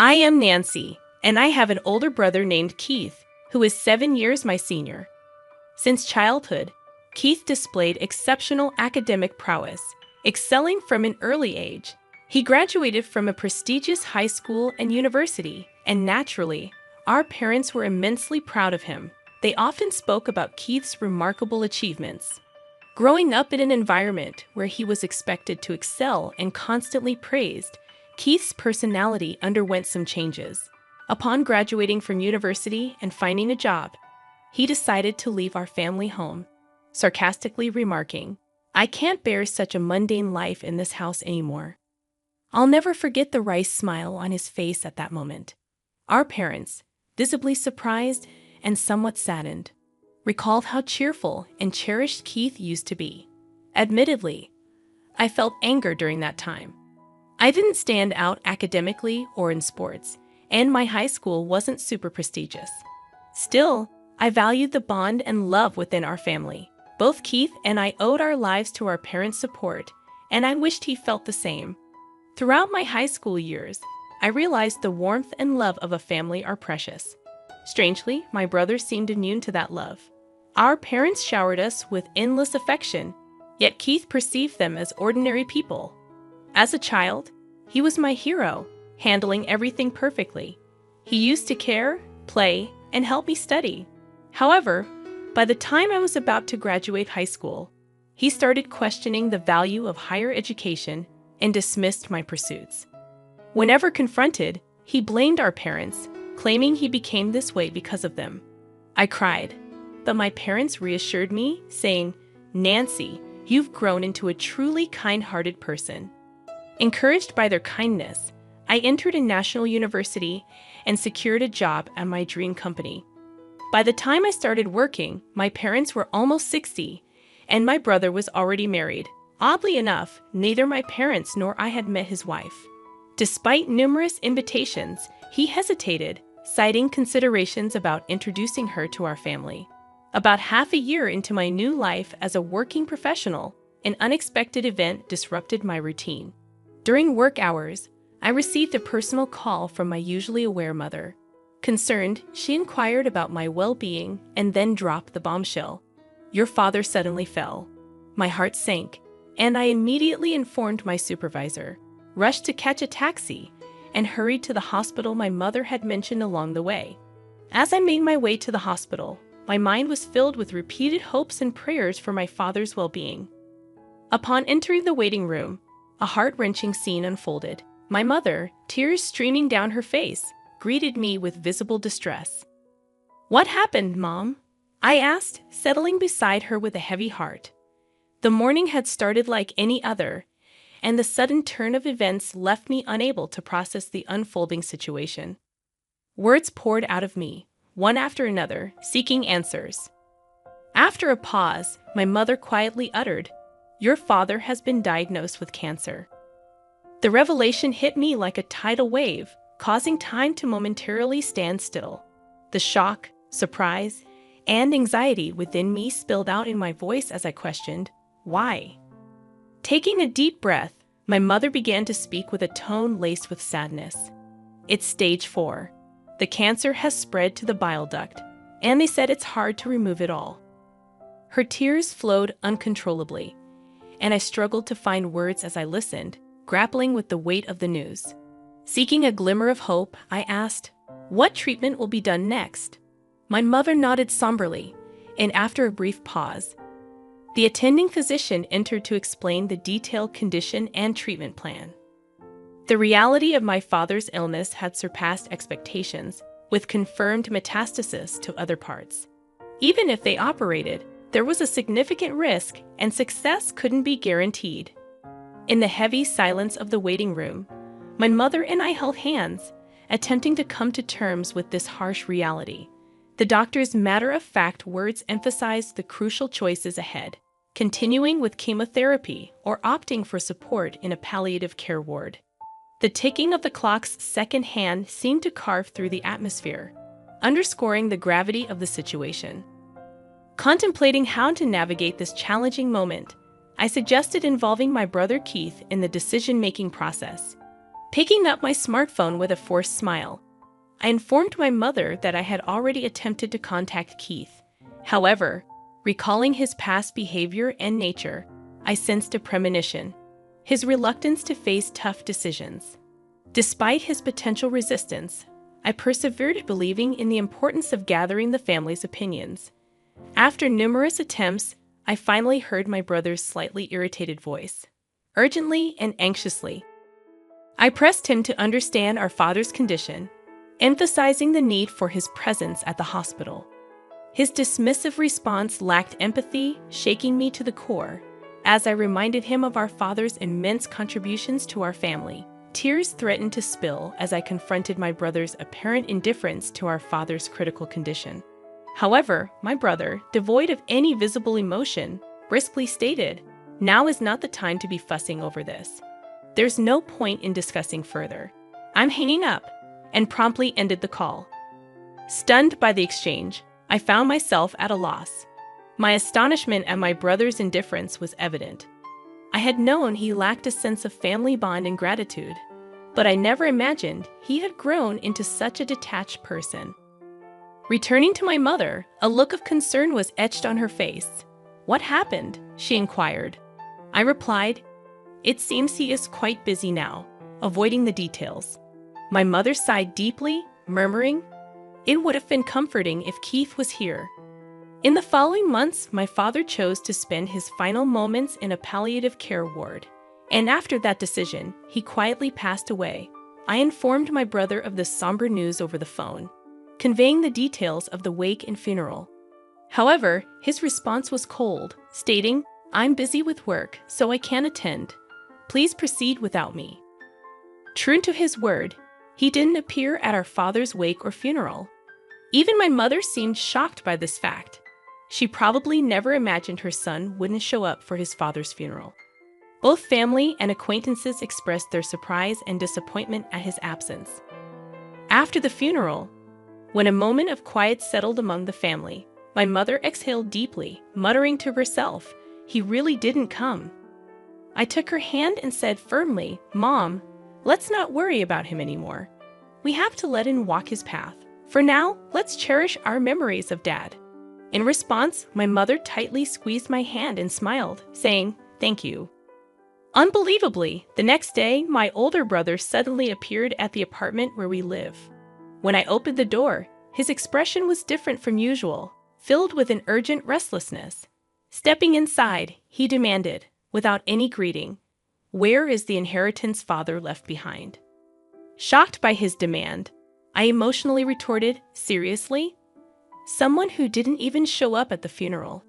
I am Nancy, and I have an older brother named Keith, who is 7 years my senior. Since childhood, Keith displayed exceptional academic prowess, excelling from an early age. He graduated from a prestigious high school and university, and naturally, our parents were immensely proud of him. They often spoke about Keith's remarkable achievements. Growing up in an environment where he was expected to excel and constantly praised, Keith's personality underwent some changes. Upon graduating from university and finding a job, he decided to leave our family home, sarcastically remarking, "I can't bear such a mundane life in this house anymore." I'll never forget the wry smile on his face at that moment. Our parents, visibly surprised and somewhat saddened, recalled how cheerful and cherished Keith used to be. Admittedly, I felt anger during that time. I didn't stand out academically or in sports, and my high school wasn't super prestigious. Still, I valued the bond and love within our family. Both Keith and I owed our lives to our parents' support, and I wished he felt the same. Throughout my high school years, I realized the warmth and love of a family are precious. Strangely, my brother seemed immune to that love. Our parents showered us with endless affection, yet Keith perceived them as ordinary people. As a child, he was my hero, handling everything perfectly. He used to care, play, and help me study. However, by the time I was about to graduate high school, he started questioning the value of higher education and dismissed my pursuits. Whenever confronted, he blamed our parents, claiming he became this way because of them. I cried, but my parents reassured me, saying, "Nancy, you've grown into a truly kind-hearted person." Encouraged by their kindness, I entered a national university and secured a job at my dream company. By the time I started working, my parents were almost 60, and my brother was already married. Oddly enough, neither my parents nor I had met his wife. Despite numerous invitations, he hesitated, citing considerations about introducing her to our family. About half a year into my new life as a working professional, an unexpected event disrupted my routine. During work hours, I received a personal call from my usually aware mother. Concerned, she inquired about my well-being and then dropped the bombshell. "Your father suddenly fell." My heart sank, and I immediately informed my supervisor, rushed to catch a taxi, and hurried to the hospital my mother had mentioned along the way. As I made my way to the hospital, my mind was filled with repeated hopes and prayers for my father's well-being. Upon entering the waiting room, a heart-wrenching scene unfolded. My mother, tears streaming down her face, greeted me with visible distress. "What happened, Mom?" I asked, settling beside her with a heavy heart. The morning had started like any other, and the sudden turn of events left me unable to process the unfolding situation. Words poured out of me, one after another, seeking answers. After a pause, my mother quietly uttered, "Your father has been diagnosed with cancer." The revelation hit me like a tidal wave, causing time to momentarily stand still. The shock, surprise, and anxiety within me spilled out in my voice as I questioned, "Why?" Taking a deep breath, my mother began to speak with a tone laced with sadness. "It's stage 4. The cancer has spread to the bile duct, and they said it's hard to remove it all." Her tears flowed uncontrollably, and I struggled to find words as I listened, grappling with the weight of the news. Seeking a glimmer of hope, I asked, "What treatment will be done next?" My mother nodded somberly, and after a brief pause, the attending physician entered to explain the detailed condition and treatment plan. The reality of my father's illness had surpassed expectations, with confirmed metastasis to other parts. Even if they operated, there was a significant risk, and success couldn't be guaranteed. In the heavy silence of the waiting room, my mother and I held hands, attempting to come to terms with this harsh reality. The doctor's matter-of-fact words emphasized the crucial choices ahead: continuing with chemotherapy or opting for support in a palliative care ward. The ticking of the clock's second hand seemed to carve through the atmosphere, underscoring the gravity of the situation. Contemplating how to navigate this challenging moment, I suggested involving my brother Keith in the decision-making process. Picking up my smartphone with a forced smile, I informed my mother that I had already attempted to contact Keith. However, recalling his past behavior and nature, I sensed a premonition, his reluctance to face tough decisions. Despite his potential resistance, I persevered, believing in the importance of gathering the family's opinions. After numerous attempts, I finally heard my brother's slightly irritated voice, urgently and anxiously. I pressed him to understand our father's condition, emphasizing the need for his presence at the hospital. His dismissive response lacked empathy, shaking me to the core. As I reminded him of our father's immense contributions to our family, tears threatened to spill as I confronted my brother's apparent indifference to our father's critical condition. However, my brother, devoid of any visible emotion, briskly stated, "Now is not the time to be fussing over this. There's no point in discussing further. I'm hanging up," and promptly ended the call. Stunned by the exchange, I found myself at a loss. My astonishment at my brother's indifference was evident. I had known he lacked a sense of family bond and gratitude, but I never imagined he had grown into such a detached person. Returning to my mother, a look of concern was etched on her face. "What happened?" she inquired. I replied, "It seems he is quite busy now," avoiding the details. My mother sighed deeply, murmuring, "It would have been comforting if Keith was here." In the following months, my father chose to spend his final moments in a palliative care ward, and after that decision, he quietly passed away. I informed my brother of this somber news over the phone, conveying the details of the wake and funeral. However, his response was cold, stating, "I'm busy with work, so I can't attend. Please proceed without me." True to his word, he didn't appear at our father's wake or funeral. Even my mother seemed shocked by this fact. She probably never imagined her son wouldn't show up for his father's funeral. Both family and acquaintances expressed their surprise and disappointment at his absence. After the funeral, when a moment of quiet settled among the family, my mother exhaled deeply, muttering to herself, "He really didn't come." I took her hand and said firmly, "Mom, let's not worry about him anymore. We have to let him walk his path. For now, let's cherish our memories of Dad." In response, my mother tightly squeezed my hand and smiled, saying, "Thank you." Unbelievably, the next day, my older brother suddenly appeared at the apartment where we live. When I opened the door, his expression was different from usual, filled with an urgent restlessness. Stepping inside, he demanded, without any greeting, "Where is the inheritance father left behind?" Shocked by his demand, I emotionally retorted, "Seriously? Someone who didn't even show up at the funeral.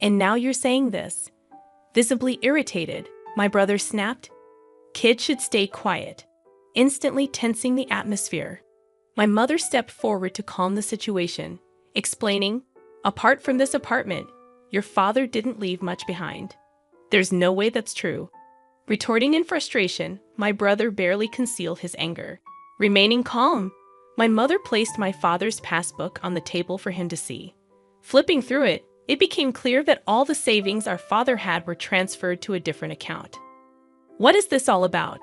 And now you're saying this?" Visibly irritated, my brother snapped, "Kids should stay quiet," instantly tensing the atmosphere. My mother stepped forward to calm the situation, explaining, "Apart from this apartment, your father didn't leave much behind." "There's no way that's true." Retorting in frustration, my brother barely concealed his anger. Remaining calm, my mother placed my father's passbook on the table for him to see. Flipping through it, it became clear that all the savings our father had were transferred to a different account. "What is this all about?"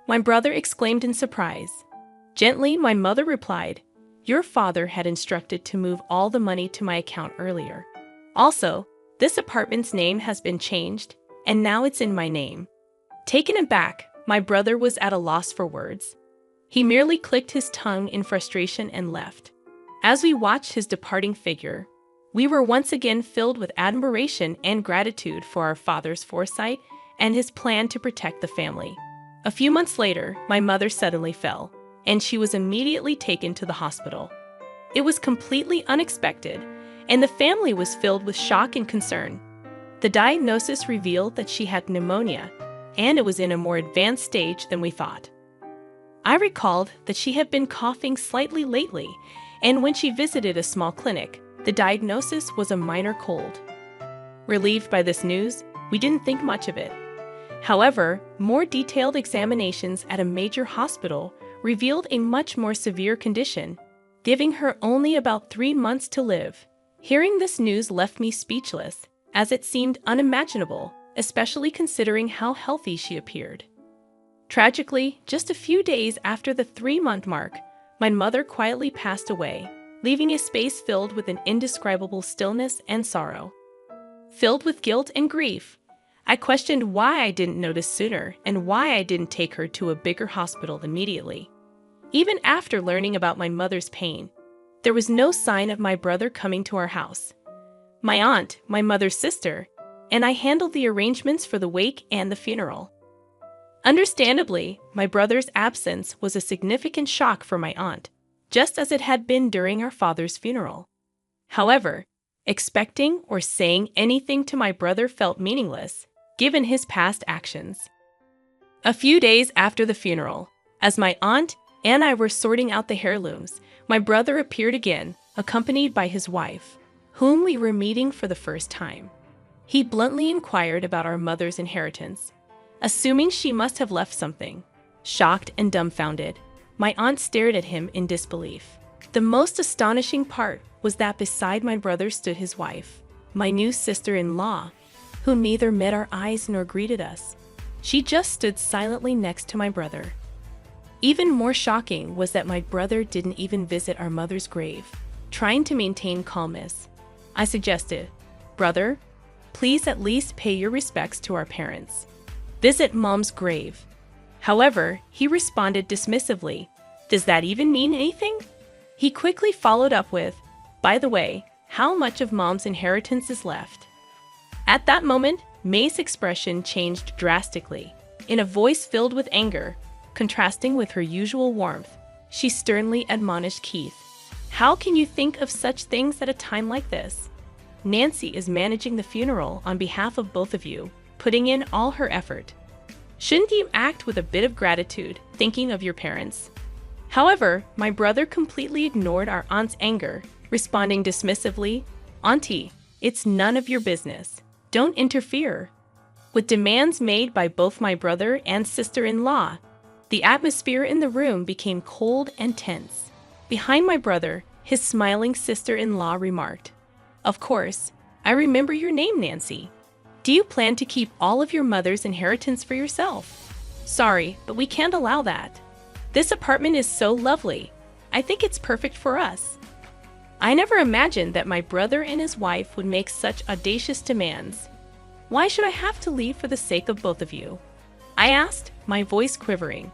my brother exclaimed in surprise. Gently, my mother replied, "Your father had instructed to move all the money to my account earlier. Also, this apartment's name has been changed, and now it's in my name." Taken aback, my brother was at a loss for words. He merely clicked his tongue in frustration and left. As we watched his departing figure, we were once again filled with admiration and gratitude for our father's foresight and his plan to protect the family. A few months later, my mother suddenly fell, and she was immediately taken to the hospital. It was completely unexpected, and the family was filled with shock and concern. The diagnosis revealed that she had pneumonia, and it was in a more advanced stage than we thought. I recalled that she had been coughing slightly lately, and when she visited a small clinic, the diagnosis was a minor cold. Relieved by this news, we didn't think much of it. However, more detailed examinations at a major hospital revealed a much more severe condition, giving her only about 3 months to live. Hearing this news left me speechless, as it seemed unimaginable, especially considering how healthy she appeared. Tragically, just a few days after the 3-month mark, my mother quietly passed away, leaving a space filled with an indescribable stillness and sorrow. Filled with guilt and grief, I questioned why I didn't notice sooner and why I didn't take her to a bigger hospital immediately. Even after learning about my mother's pain, there was no sign of my brother coming to our house. My aunt, my mother's sister, and I handled the arrangements for the wake and the funeral. Understandably, my brother's absence was a significant shock for my aunt, just as it had been during our father's funeral. However, expecting or saying anything to my brother felt meaningless, given his past actions. A few days after the funeral, as my aunt and I were sorting out the heirlooms, my brother appeared again, accompanied by his wife, whom we were meeting for the first time. He bluntly inquired about our mother's inheritance, assuming she must have left something. Shocked and dumbfounded, my aunt stared at him in disbelief. The most astonishing part was that beside my brother stood his wife, my new sister-in-law, who neither met our eyes nor greeted us. She just stood silently next to my brother. Even more shocking was that my brother didn't even visit our mother's grave. Trying to maintain calmness, I suggested, "Brother, please at least pay your respects to our parents. Visit Mom's grave." However, he responded dismissively, "Does that even mean anything?" He quickly followed up with, "By the way, how much of Mom's inheritance is left?" At that moment, May's expression changed drastically. In a voice filled with anger, contrasting with her usual warmth, she sternly admonished Keith, "How can you think of such things at a time like this? Nancy is managing the funeral on behalf of both of you, putting in all her effort. Shouldn't you act with a bit of gratitude, thinking of your parents?" However, my brother completely ignored our aunt's anger, responding dismissively, "Auntie, it's none of your business. Don't interfere." With demands made by both my brother and sister-in-law, the atmosphere in the room became cold and tense. Behind my brother, his smiling sister-in-law remarked, "Of course, I remember your name, Nancy. Do you plan to keep all of your mother's inheritance for yourself? Sorry, but we can't allow that. This apartment is so lovely. I think it's perfect for us." I never imagined that my brother and his wife would make such audacious demands. "Why should I have to leave for the sake of both of you?" I asked, my voice quivering.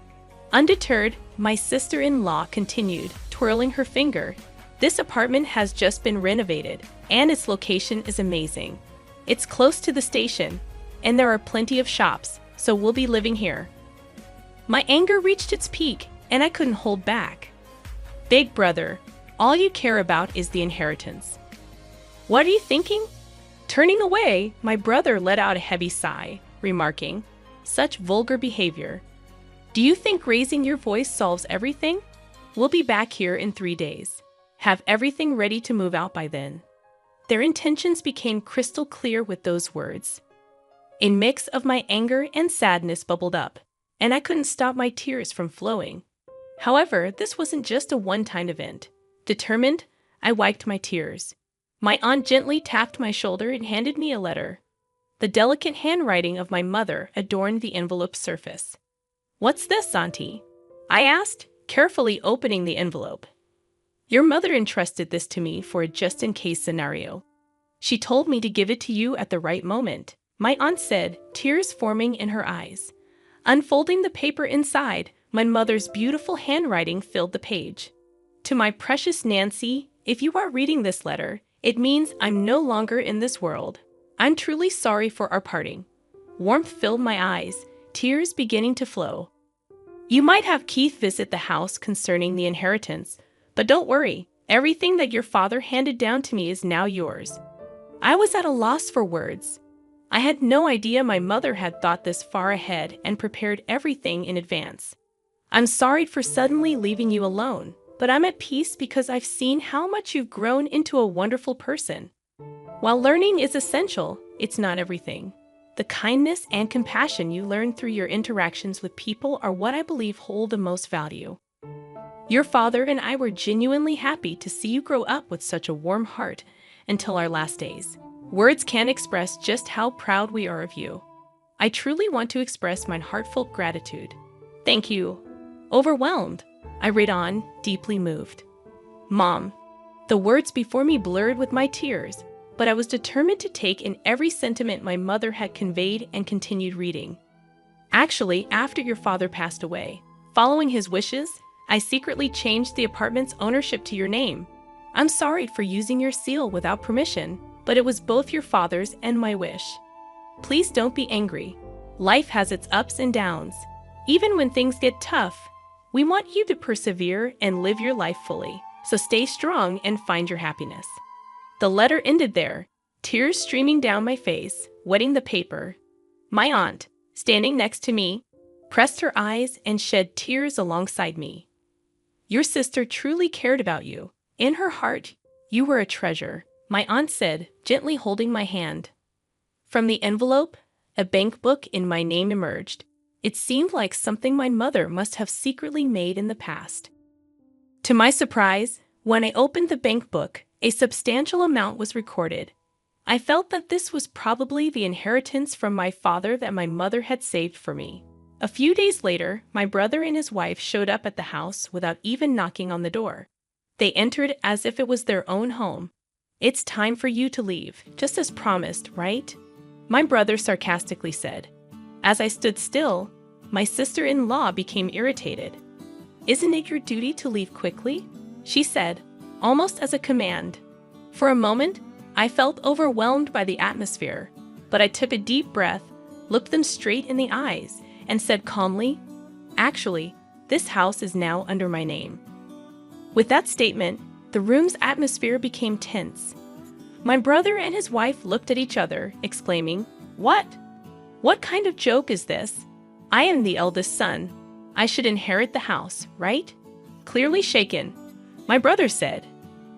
Undeterred, my sister-in-law continued, twirling her finger. "This apartment has just been renovated, and its location is amazing. It's close to the station, and there are plenty of shops, so we'll be living here." My anger reached its peak, and I couldn't hold back. "Big brother, all you care about is the inheritance. What are you thinking?" Turning away, my brother let out a heavy sigh, remarking, "Such vulgar behavior. Do you think raising your voice solves everything? We'll be back here in 3 days. Have everything ready to move out by then." Their intentions became crystal clear with those words. A mix of my anger and sadness bubbled up, and I couldn't stop my tears from flowing. However, this wasn't just a one-time event. Determined, I wiped my tears. My aunt gently tapped my shoulder and handed me a letter. The delicate handwriting of my mother adorned the envelope's surface. "What's this, Auntie?" I asked, carefully opening the envelope. "Your mother entrusted this to me for a just-in-case scenario. She told me to give it to you at the right moment," my aunt said, tears forming in her eyes. Unfolding the paper inside, my mother's beautiful handwriting filled the page. "To my precious Nancy, if you are reading this letter, it means I'm no longer in this world. I'm truly sorry for our parting." Warmth filled my eyes, tears beginning to flow. "You might have Keith visit the house concerning the inheritance, but don't worry, everything that your father handed down to me is now yours." I was at a loss for words. I had no idea my mother had thought this far ahead and prepared everything in advance. "I'm sorry for suddenly leaving you alone, but I'm at peace because I've seen how much you've grown into a wonderful person. While learning is essential, it's not everything. The kindness and compassion you learn through your interactions with people are what I believe hold the most value. Your father and I were genuinely happy to see you grow up with such a warm heart until our last days. Words can't express just how proud we are of you. I truly want to express my heartfelt gratitude. Thank you. Overwhelmed, I read on, deeply moved. Mom. The words before me blurred with my tears, but I was determined to take in every sentiment my mother had conveyed and continued reading. Actually, after your father passed away, following his wishes, I secretly changed the apartment's ownership to your name. I'm sorry for using your seal without permission, but it was both your father's and my wish. Please don't be angry. Life has its ups and downs. Even when things get tough, we want you to persevere and live your life fully. So stay strong and find your happiness. The letter ended there, tears streaming down my face, wetting the paper. My aunt, standing next to me, pressed her eyes and shed tears alongside me. Your sister truly cared about you. In her heart, you were a treasure, my aunt said, gently holding my hand. From the envelope, a bank book in my name emerged. It seemed like something my mother must have secretly made in the past. To my surprise, when I opened the bank book, a substantial amount was recorded. I felt that this was probably the inheritance from my father that my mother had saved for me. A few days later, my brother and his wife showed up at the house without even knocking on the door. They entered as if it was their own home. It's time for you to leave, just as promised, right? My brother sarcastically said. As I stood still, my sister-in-law became irritated. Isn't it your duty to leave quickly? She said, almost as a command. For a moment, I felt overwhelmed by the atmosphere, but I took a deep breath, looked them straight in the eyes, and said calmly, actually, this house is now under my name. With that statement, the room's atmosphere became tense. My brother and his wife looked at each other, exclaiming, What? What kind of joke is this? I am the eldest son. I should inherit the house, right? Clearly shaken, my brother said.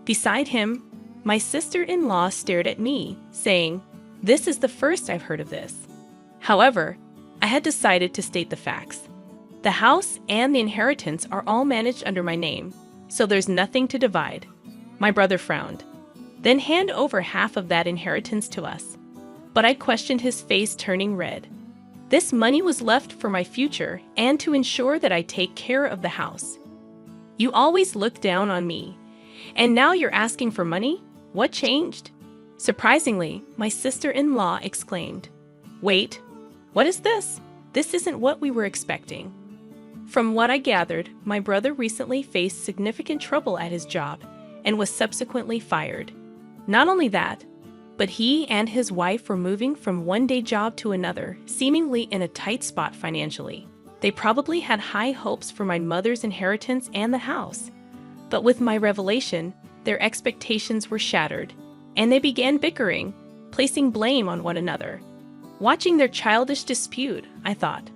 Beside him, my sister-in-law stared at me, saying, This is the first I've heard of this. However, I had decided to state the facts. The house and the inheritance are all managed under my name, so there's nothing to divide. My brother frowned. Then hand over half of that inheritance to us. But I questioned his face turning red. This money was left for my future and to ensure that I take care of the house. You always looked down on me, and now you're asking for money? What changed? Surprisingly, my sister-in-law exclaimed, Wait, what is this? This isn't what we were expecting. From what I gathered, my brother recently faced significant trouble at his job and was subsequently fired. Not only that, but he and his wife were moving from one-day job to another, seemingly in a tight spot financially. They probably had high hopes for my mother's inheritance and the house. But with my revelation, their expectations were shattered, and they began bickering, placing blame on one another. Watching their childish dispute, I thought,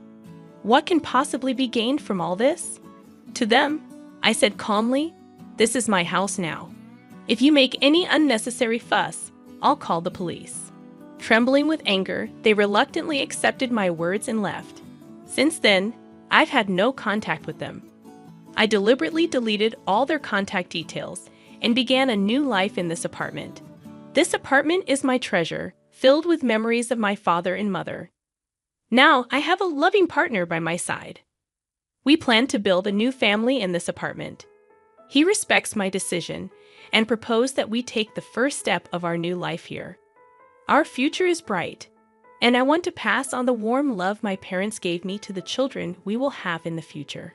what can possibly be gained from all this? To them, I said calmly, This is my house now. If you make any unnecessary fuss, I'll call the police. Trembling with anger, they reluctantly accepted my words and left. Since then, I've had no contact with them. I deliberately deleted all their contact details and began a new life in this apartment. This apartment is my treasure, filled with memories of my father and mother. Now I have a loving partner by my side. We plan to build a new family in this apartment. He respects my decision and proposed that we take the first step of our new life here. Our future is bright, and I want to pass on the warm love my parents gave me to the children we will have in the future.